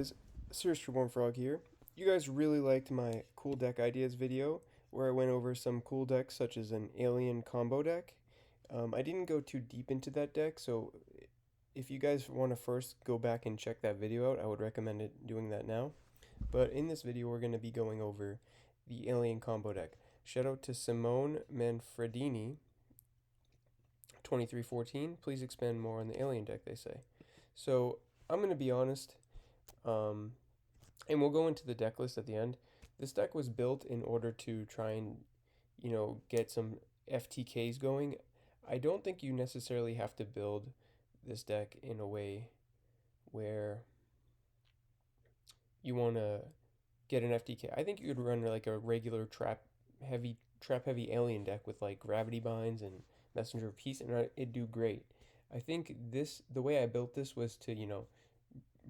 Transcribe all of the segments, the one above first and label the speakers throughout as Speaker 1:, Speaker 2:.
Speaker 1: Is SeriousTreebornFrog here. You guys really liked my cool deck ideas video where I went over some cool decks such as an alien combo deck. I didn't go too deep into that deck, so if you guys want to first go back and check that video out, I would recommend doing that now. But in this video, we're going to be going over the alien combo deck. Shout out to Simone Manfredini, 2314. Please expand more on the alien deck, they say. So I'm going to be honest. Um, and we'll go into the deck list at the end. This deck was built in order to try and, get some FTKs going. I don't think you necessarily have to build this deck in a way where you want to get an FTK. I think you could run like a regular trap heavy alien deck with like gravity binds and messenger of peace, and it'd do great. I think the way I built this was to,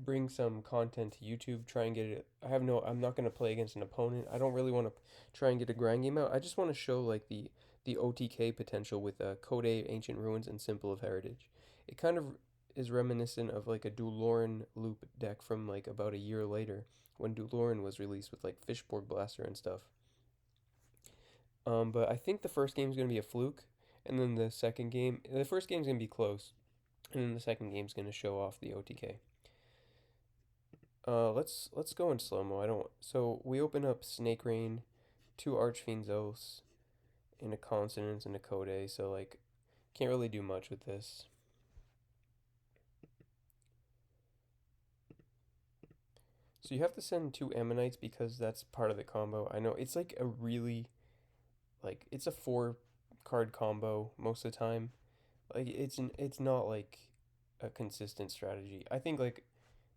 Speaker 1: bring some content to YouTube, try and get it. I'm not going to play against an opponent. I don't really want to try and get a grind game out. I just want to show like the OTK potential with Code A, Ancient Ruins, and Symbol of Heritage. It kind of is reminiscent of like a Duloran loop deck from like about a year later when Duloran was released with like Fishborg Blaster and stuff. But I think the first game is going to be a fluke, and then the first game is going to be close, and then the second game is going to show off the OTK. Let's go in slow mo. I don't. So we open up Snake Rain, two Archfiend's Oaths, and a Consonance and a Code A. So like, can't really do much with this. So you have to send two Ammonites because that's part of the combo. I know it's like a really, like it's a 4 card combo most of the time. Like it's not like a consistent strategy. I think like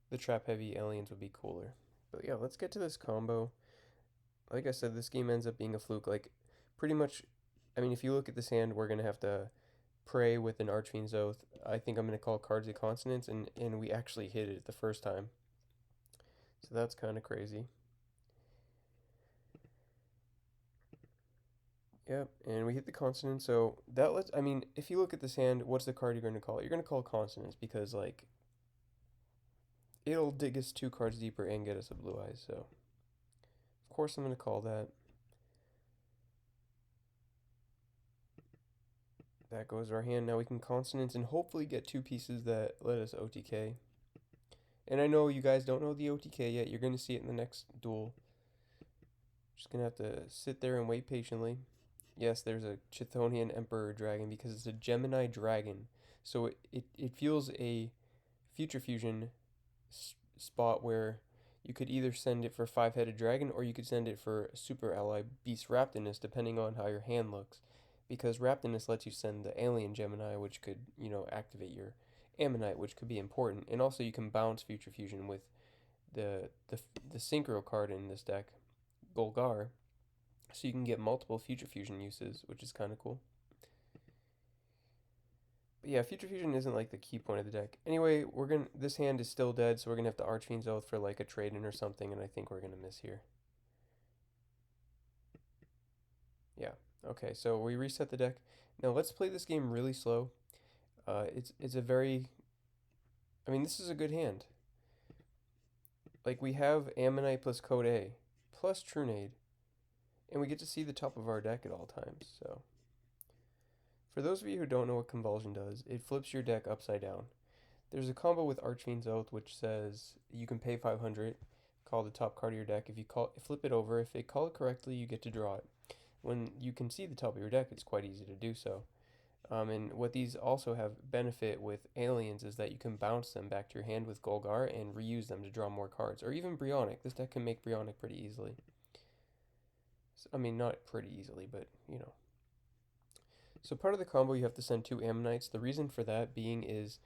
Speaker 1: the trap heavy aliens would be cooler. But yeah, let's get to this combo. Like I said, this game ends up being a fluke. Like, pretty much, I mean, if you look at this hand, we're going to have to pray with an Archfiend's Oath. I think I'm going to call cards of consonants, and we actually hit it the first time. So that's kind of crazy. Yep, and we hit the consonant. So that lets, I mean, if you look at this hand, what's the card you're going to call? You're going to call consonants because, like, it'll dig us 2 cards deeper and get us a blue eyes. So, of course, I'm going to call that. That goes our hand. Now we can consonants and hopefully get 2 pieces that let us OTK. And I know you guys don't know the OTK yet. You're going to see it in the next duel. Just going to have to sit there and wait patiently. Yes, there's a Chthonian Emperor Dragon because it's a Gemini Dragon. So it feels a Future Fusion spot where you could either send it for 5-headed dragon or you could send it for super ally Beast Raptinus depending on how your hand looks. Because Raptinus lets you send the alien Gemini, which could, activate your Ammonite, which could be important. And also you can bounce Future Fusion with the Synchro card in this deck, Golgar. So you can get multiple Future Fusion uses, which is kind of cool. But yeah, Future Fusion isn't like the key point of the deck. Anyway, this hand is still dead, so we're gonna have to Archfiend's Oath for like a trade-in or something, and I think we're gonna miss here. Yeah. Okay, so we reset the deck. Now let's play this game really slow. It's a very, I mean, this is a good hand. Like we have Ammonite plus Code A plus Trunade, and we get to see the top of our deck at all times. So for those of you who don't know what Convulsion does, it flips your deck upside down. There's a combo with Archfiend's Oath which says you can pay 500, call the top card of your deck. If you flip it over, if they call it correctly, you get to draw it. When you can see the top of your deck, it's quite easy to do so. And what these also have benefit with aliens is that you can bounce them back to your hand with Golgar and reuse them to draw more cards. Or even Brionic. This deck can make Brionic pretty easily. So, I mean, not pretty easily, but, So part of the combo, you have to send 2 Ammonites. The reason for that being is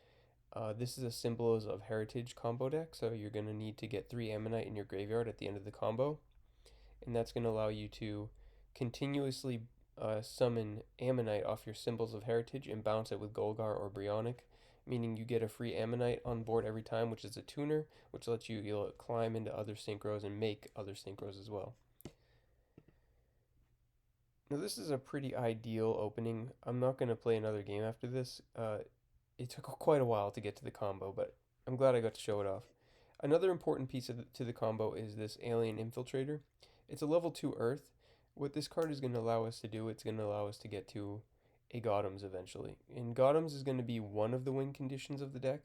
Speaker 1: this is a Symbols of Heritage combo deck, so you're going to need to get 3 Ammonite in your graveyard at the end of the combo. And that's going to allow you to continuously summon Ammonite off your Symbols of Heritage and bounce it with Golgar or Brionic, meaning you get a free Ammonite on board every time, which is a tuner, which lets you climb into other synchros and make other synchros as well. Now this is a pretty ideal opening. I'm not going to play another game after this. It took quite a while to get to the combo, but I'm glad I got to show it off. Another important piece to the combo is this Alien Infiltrator. It's a level 2 Earth. What this card is going to allow us to do, it's going to allow us to get to a Gotham's eventually. And Gotham's is going to be one of the win conditions of the deck.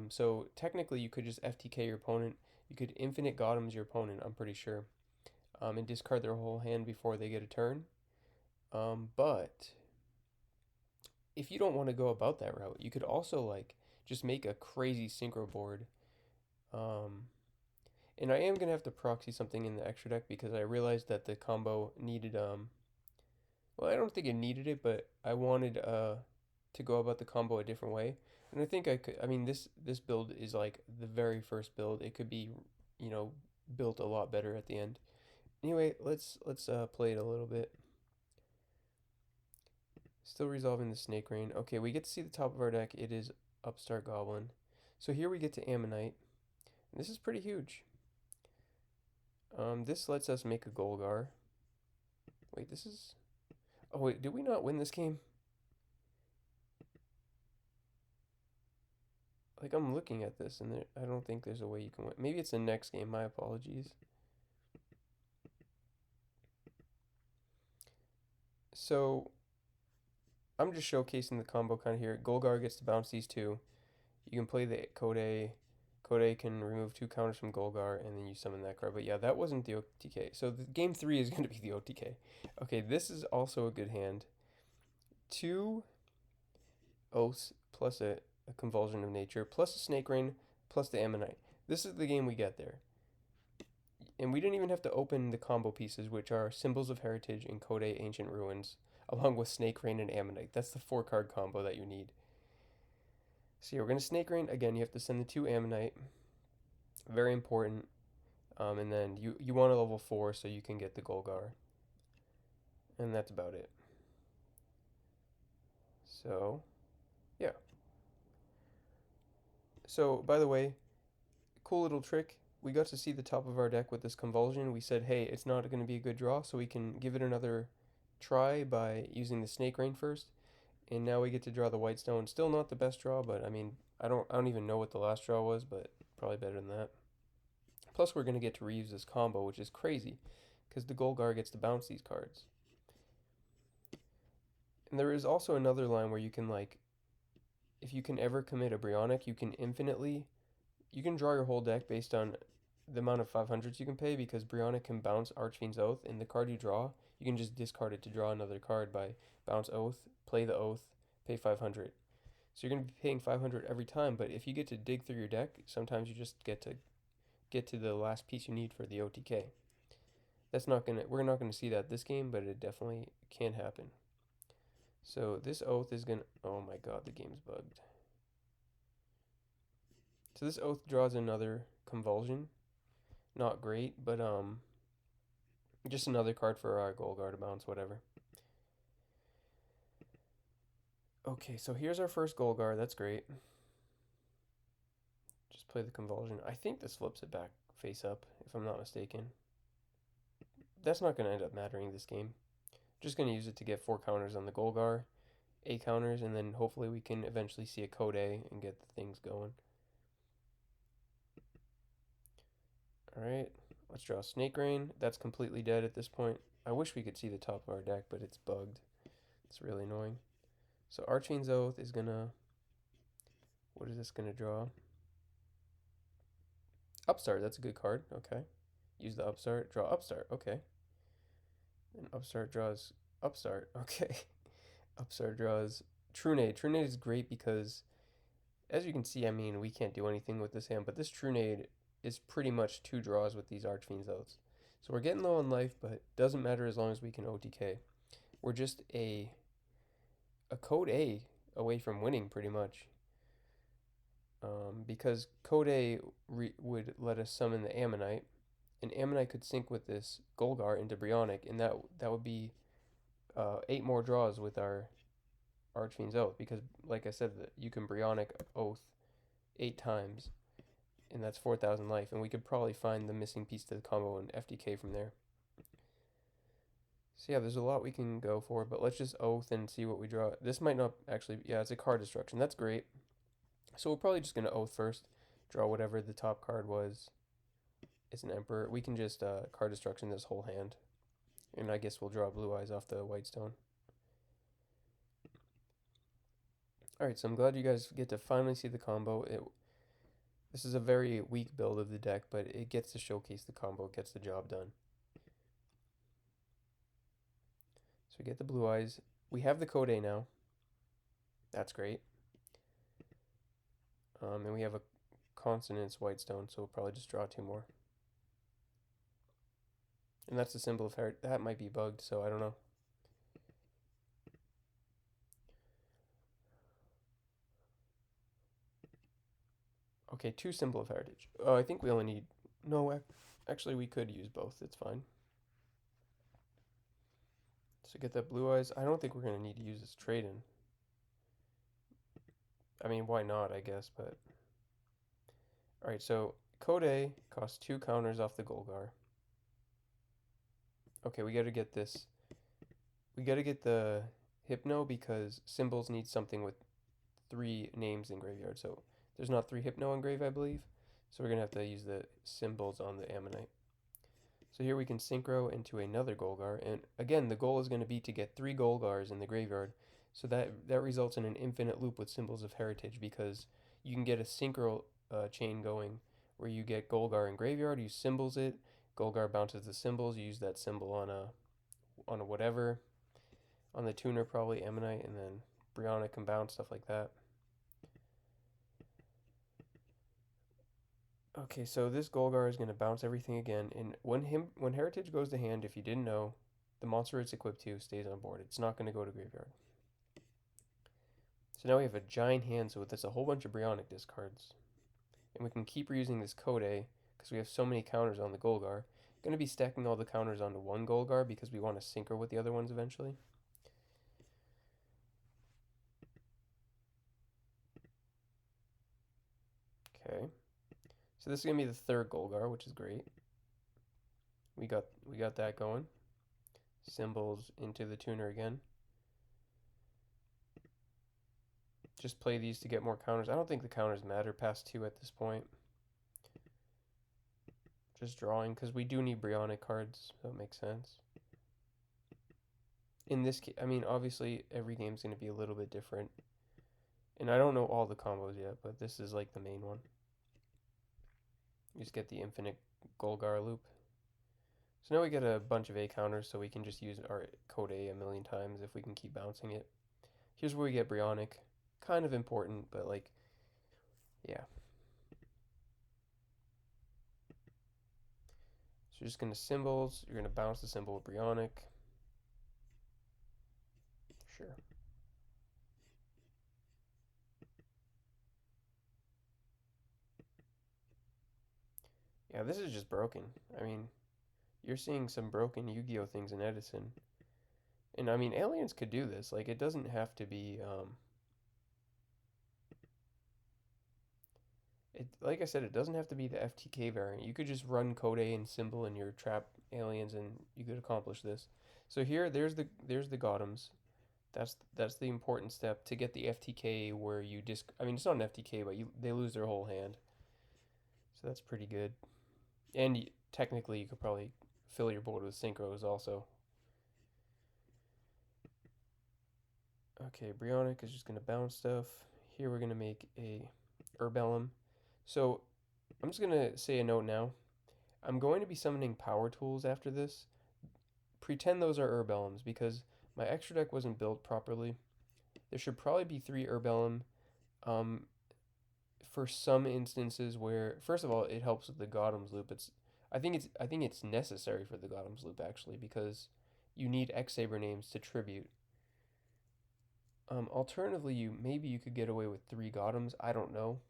Speaker 1: So technically, you could just FTK your opponent. You could infinite Gotham's your opponent, I'm pretty sure, and discard their whole hand before they get a turn. But if you don't want to go about that route, you could also like just make a crazy synchro board. Um, and I am gonna have to proxy something in the extra deck because I realized that the combo needed well, I don't think it needed it, but I wanted to go about the combo a different way. And I think I could. I mean, this build is like the very first build. It could be, you know, built a lot better at the end. Anyway, let's play it a little bit. Still resolving the Snake Rain. Okay, we get to see the top of our deck. It is Upstart Goblin. So here we get to Ammonite. This is pretty huge. This lets us make a Golgar. Wait, this is... Oh wait, did we not win this game? Like, I'm looking at this and I don't think there's a way you can win. Maybe it's the next game, my apologies. So, I'm just showcasing the combo kind of here. Golgar gets to bounce these two. You can play the Kode. Kode can remove 2 counters from Golgar, and then you summon that card. But yeah, that wasn't the OTK. So the game 3 is going to be the OTK. Okay, this is also a good hand. 2 Oaths plus a Convulsion of Nature, plus a Snake Rain, plus the Ammonite. This is the game we get there. And we didn't even have to open the combo pieces, which are Symbols of Heritage and Kode Ancient Ruins, along with Snake Rain and Ammonite. That's the 4-card combo that you need. So yeah, we're going to Snake Rain. Again, you have to send the 2 Ammonite. Very important. And then you want a level 4 so you can get the Golgar. And that's about it. So, yeah. So, by the way, cool little trick. We got to see the top of our deck with this Convulsion. We said, hey, it's not going to be a good draw, so we can give it another try by using the Snake Rain first. And now we get to draw the White Stone. Still not the best draw, but I mean, I don't even know what the last draw was, but probably better than that. Plus, we're going to get to reuse this combo, which is crazy, because the Golgar gets to bounce these cards. And there is also another line where you can, like, if you can ever commit a Brionic, you can draw your whole deck based on the amount of 500s you can pay, because Brionic can bounce Archfiend's Oath, and the card you draw, you can just discard it to draw another card by bounce Oath, play the Oath, pay 500. So you're going to be paying 500 every time, but if you get to dig through your deck, sometimes you just get to the last piece you need for the OTK. We're not gonna see that this game, but it definitely can happen. So this Oath is gonna, oh my god, the game's bugged. So this Oath draws another Convulsion. Not great, but just another card for our Golgar to bounce, whatever. Okay, so here's our first Golgar, that's great. Just play the Convulsion. I think this flips it back face up, if I'm not mistaken. That's not going to end up mattering this game. Just going to use it to get 4 counters on the Golgar, 8 counters, and then hopefully we can eventually see a Kode and get the things going. Alright, let's draw Snake Rain. That's completely dead at this point. I wish we could see the top of our deck, but it's bugged. It's really annoying. So Archfiend's Oath is going to... What is this going to draw? Upstart, that's a good card. Okay. Use the Upstart. Draw Upstart. Okay. And Upstart draws Upstart. Okay. Upstart draws Trunade. Trunade is great because, as you can see, I mean, we can't do anything with this hand, but this Trunade is pretty much 2 draws with these Archfiend's Oaths. So we're getting low on life, but doesn't matter as long as we can OTK. We're just a Kode away from winning, pretty much. Because Kode would let us summon the Ammonite, and Ammonite could sync with this Golgar into Brionic, and that would be 8 more draws with our Archfiend's Oath, because, like I said, you can Brionic Oath 8 times, and that's 4,000 life, and we could probably find the missing piece to the combo and FTK from there. So yeah, there's a lot we can go for, but let's just Oath and see what we draw. This might not actually, yeah, it's a card destruction. That's great. So we're probably just going to Oath first. draw whatever the top card was. It's an Emperor. We can just card destruction this whole hand. And I guess we'll draw Blue Eyes off the White Stone. Alright, so I'm glad you guys get to finally see the combo. This is a very weak build of the deck, but it gets to showcase the combo. It gets the job done. So we get the Blue Eyes. We have the Code A now. That's great. And we have a Consonance White Stone, so we'll probably just draw 2 more. And that's the symbol of Heritage. That might be bugged, so I don't know. Okay, 2 symbol of Heritage. Oh, I think we only need... No, actually we could use both. It's fine. So get that Blue Eyes. I don't think we're going to need to use this trade-in. I mean, why not, I guess, but... Alright, so Code A costs 2 counters off the Golgar. Okay, we gotta get this. We gotta get the Hypno because symbols need something with 3 names in graveyard. So there's not 3 Hypno in grave, I believe. So we're gonna have to use the symbols on the Ammonite. So here we can synchro into another Golgar. And again, the goal is going to be to get 3 Golgars in the graveyard. So that results in an infinite loop with symbols of heritage because you can get a synchro chain going where you get Golgar in graveyard, you symbols it, Golgar bounces the symbols, you use that symbol on a whatever, on the tuner probably, Ammonite, and then Brianna can bounce, stuff like that. Okay, so this Golgar is going to bounce everything again, and when Heritage goes to hand, if you didn't know, the monster it's equipped to stays on board. It's not going to go to graveyard. So now we have a giant hand, so that's a whole bunch of Brionic discards. And we can keep reusing this Code A, because we have so many counters on the Golgar. Going to be stacking all the counters onto one Golgar, because we want to synchro with the other ones eventually. Okay. So this is going to be the 3rd Golgar, which is great. We got that going. Symbols into the tuner again. Just play these to get more counters. I don't think the counters matter past 2 at this point. Just drawing, because we do need Brionic cards, so it makes sense. In this case, I mean, obviously, every game's going to be a little bit different. And I don't know all the combos yet, but this is like the main one. You just get the infinite Golgar loop. So now we get a bunch of A counters, so we can just use our Code A a million times if we can keep bouncing it. Here's where we get Brionic. Kind of important, but like, yeah. So you're just going to symbols. You're going to bounce the symbol with Brionic. Sure. Yeah, this is just broken. I mean, you're seeing some broken Yu-Gi-Oh things in Edison. And I mean, aliens could do this. Like, it doesn't have to be, like I said, it doesn't have to be the FTK variant. You could just run Code A and symbol in your trap aliens, and you could accomplish this. So here, there's the Gotems. That's the important step to get the FTK where you I mean, it's not an FTK, but they lose their whole hand. So that's pretty good. And technically, you could probably fill your board with synchros also. Okay, Brionic is just going to bounce stuff. Here we're going to make a Herbellum. So I'm just going to say a note now. I'm going to be summoning power tools after this. Pretend those are Herbellums because my extra deck wasn't built properly. There should probably be 3 Herbellum. For some instances where, first of all, it helps with the Gotems loop. I think it's necessary for the Gotems loop actually because you need X-Saber names to tribute. Alternatively, maybe you could get away with 3 Gotems. I don't know.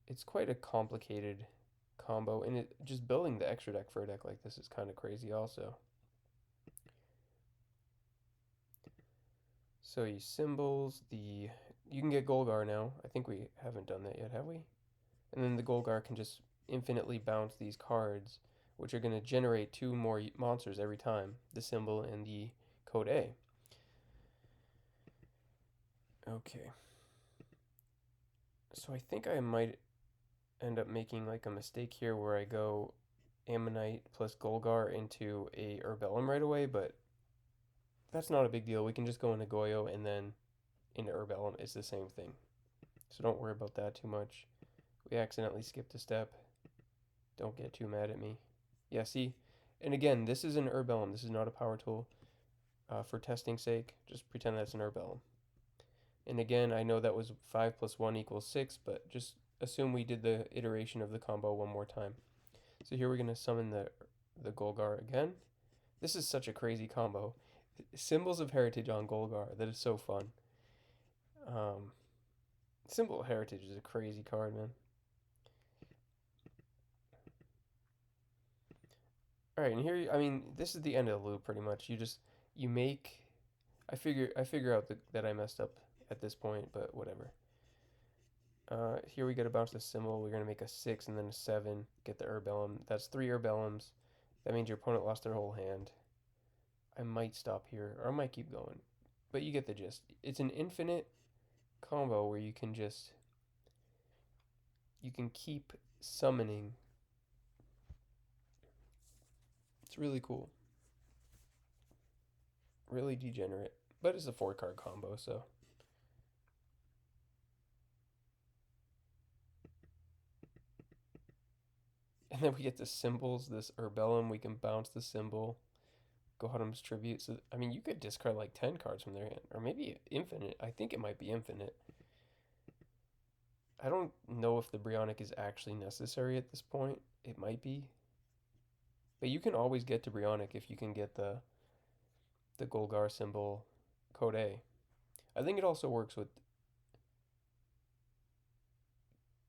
Speaker 1: It's quite a complicated combo, and just building the extra deck for a deck like this is kind of crazy also. So you symbols, you can get Golgar now. I think we haven't done that yet, have we? And then the Golgar can just infinitely bounce these cards, which are going to generate 2 more monsters every time, the symbol and the Code A. Okay. So I think I might end up making like a mistake here where I go Ammonite plus Golgar into a Herbellum right away, but that's not a big deal. We can just go into Goyo and then into Herbellum. It's the same thing. So don't worry about that too much. We accidentally skipped a step. Don't get too mad at me. Yeah, see? And again, this is an Herbellum. This is not a power tool. For testing sake, just pretend that's an Herbellum. And again, I know that was 5 plus 1 equals 6, but just assume we did the iteration of the combo one more time. So here we're going to summon the Golgar again. This is such a crazy combo. Symbols of Heritage on Golgar. That is so fun. Um, Symbol of Heritage is a crazy card, man. All right, and here, I mean, this is the end of the loop pretty much. You make. I figure out that I messed up at this point, but whatever. Here we get to bounce the symbol. We're gonna make a 6 and then a 7. Get the Herbellum. That's 3 Herbellums. That means your opponent lost their whole hand. I might stop here, or I might keep going. But you get the gist. It's an infinite combo where you can keep summoning. It's really cool. Really degenerate. But it's a 4-card combo, so. And then we get the symbols, this Herbellum, we can bounce the symbol. Gothem's Tribute. So, I mean, you could discard like 10 cards from their hand, or maybe infinite. I think it might be infinite. I don't know if the Brionic is actually necessary at this point. It might be. But you can always get to Brionic if you can get the Golgar symbol code A. I think it also works with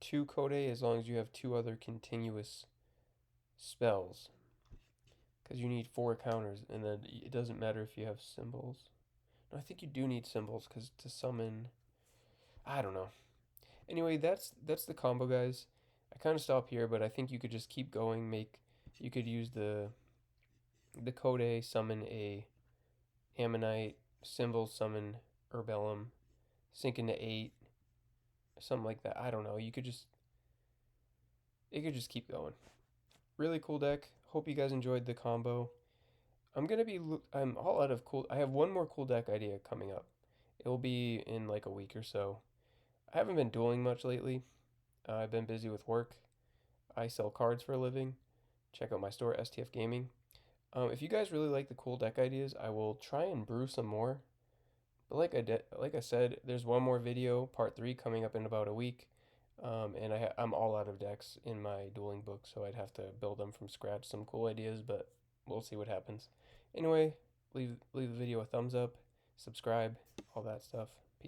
Speaker 1: 2 code A as long as you have 2 other continuous spells. Because you need 4 counters, and then it doesn't matter if you have symbols. No, I think you do need symbols because to summon, I don't know. Anyway, that's the combo, guys. I kind of stop here, but I think you could just keep going. You could use the code A, summon a Ammonite, symbol summon Herbellum, sink into 8, something like that. I don't know. It could just keep going. Really cool deck. Hope you guys enjoyed the combo. I'm all out of cool. I have one more cool deck idea coming up. It will be in like a week or so. I haven't been dueling much lately. I've been busy with work. I sell cards for a living. Check out my store, STF Gaming. If you guys really like the cool deck ideas, I will try and brew some more. But like I said, there's one more video, part 3, coming up in about a week. And I'm all out of decks in my dueling book, so I'd have to build them from scratch. Some cool ideas, but we'll see what happens. Anyway, leave the video a thumbs up, subscribe, all that stuff.